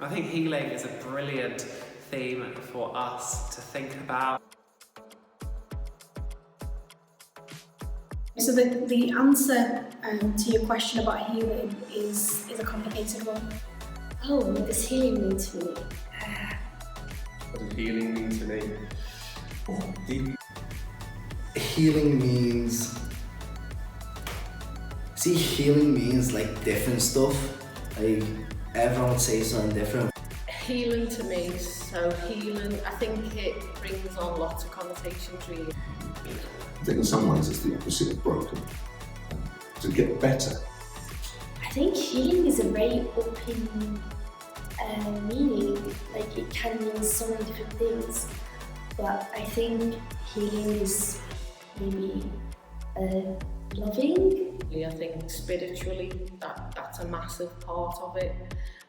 I think healing is a brilliant theme for us to think about. So the answer to your question about healing is a complicated one. Oh, what does healing mean to me? What does healing mean to me? Oh, deep. Healing means... See, healing means like different stuff. Like, everyone would say something different. Healing to me, so healing, I think it brings on lots of connotations really. I think in some ways it's the opposite of broken. To get better. I think healing is a very open meaning, like it can mean so many different things, but I think healing is maybe loving. I think spiritually that's a massive part of it,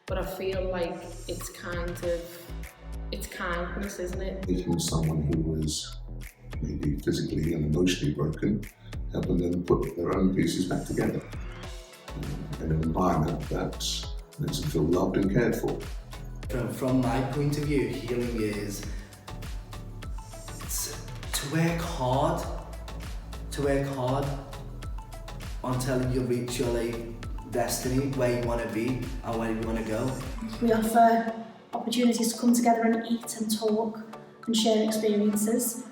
but I feel like it's kindness, isn't it? Taking someone who was maybe physically and emotionally broken, helping them put their own pieces back together in an environment that makes them feel loved and cared for. From my point of view, healing is to work hard until you reach your destiny, where you want to be and where you want to go. We offer opportunities to come together and eat and talk and share experiences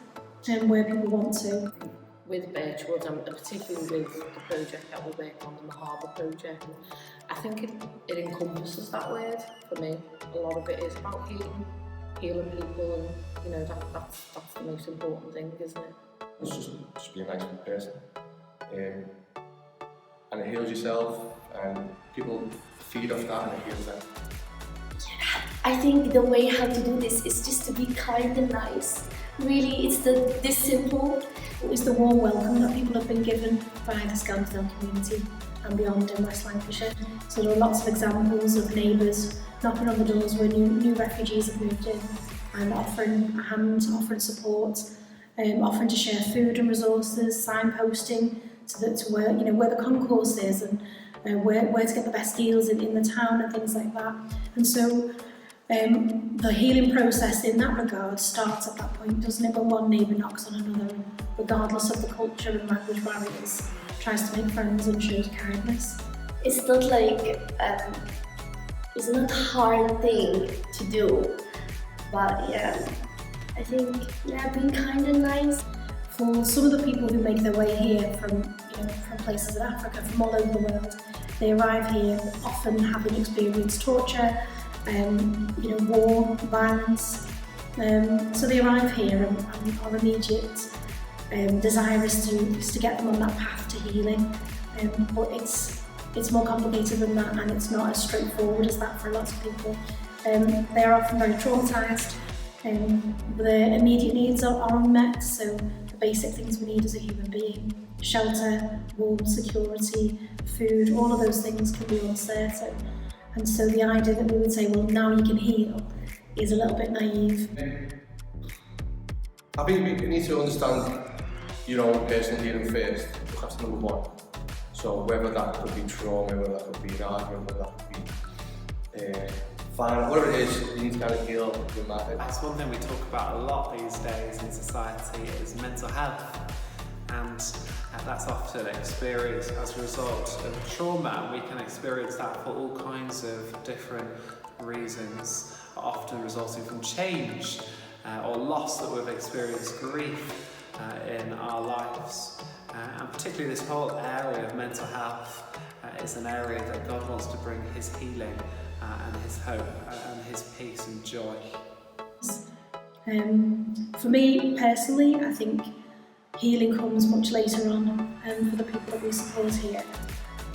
where people want to. With Birchwood, and particularly with the project that we're working on, the Harbour project, I think it encompasses that word for me. A lot of it is about healing people, and that's the most important thing, isn't it? It's just being a nice person. And it heals yourself, and people feed off that, and it heals them. I think the way how to do this is just to be kind and nice. Really, it's this simple. It's the warm welcome that people have been given by the Scansdale community and beyond in West Lancashire. So there are lots of examples of neighbours knocking on the doors where new refugees have moved in and offering a hand, offering support, offering to share food and resources, signposting to where the concourse is and where to get the best deals in the town and things like that. And so the healing process in that regard starts at that point, doesn't it? When one neighbour knocks on another, and regardless of the culture and language barriers, tries to make friends and shows kindness. It's not like it's not a hard thing to do, but yeah, I think being kind and nice. For some of the people who make their way here from places in Africa, from all over the world, they arrive here often having experienced torture, war, violence. So they arrive here and our immediate desire is to get them on that path to healing. But it's more complicated than that, and it's not as straightforward as that for lots of people. They are often very traumatised. Their immediate needs are unmet, so the basic things we need as a human being, shelter, warmth, security, food, all of those things can be uncertain. And so the idea that we would say, well, now you can heal, is a little bit naive. I think you need to understand your own personal healing first. That's number one. So whether that could be trauma, whether that could be an argument, whether that could be fine, whatever it is, you need to kind of heal your mind. That's one thing we talk about a lot these days in society is mental health, and that's often experienced as a result of trauma, and we can experience that for all kinds of different reasons, often resulting from change or loss that we've experienced, grief in our lives. And particularly this whole area of mental health is an area that God wants to bring His healing and His hope and His peace and joy. For me personally, I think healing comes much later on for the people that we support here.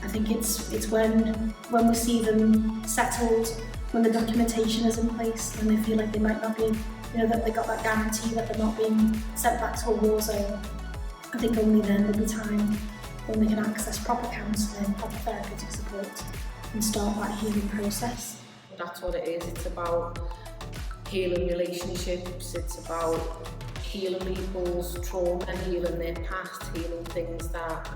I think it's when we see them settled, when the documentation is in place, when they feel like they might not be, that they got that guarantee that they're not being sent back to a war zone. I think only then there'll be time when they can access proper counselling, proper therapeutic support and start that healing process. That's what it is. It's about healing relationships, it's about healing people's trauma, healing their past, healing things that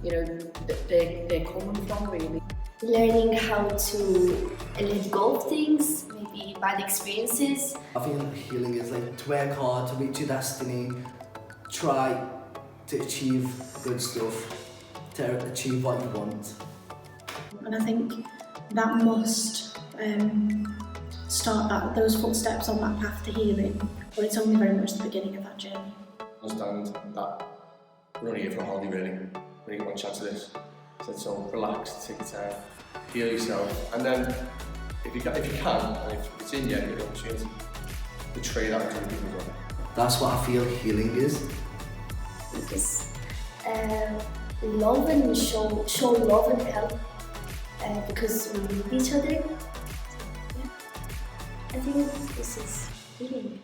they're coming from really. learning how to let go of things, maybe bad experiences. I feel healing is like to work hard to reach your destiny, try to achieve good stuff, to achieve what you want. And I think that must start those footsteps on that path to healing, but it's only very much the beginning of that journey. Understand that we're only here for a holiday really. We only get one chance of this. So relax, take your time, heal yourself, and then if you can, and if it's in you, you get the opportunity to trade that to people as well. That's what I feel healing is. Because love and show love and help because we need each other. Yeah. I think this is healing.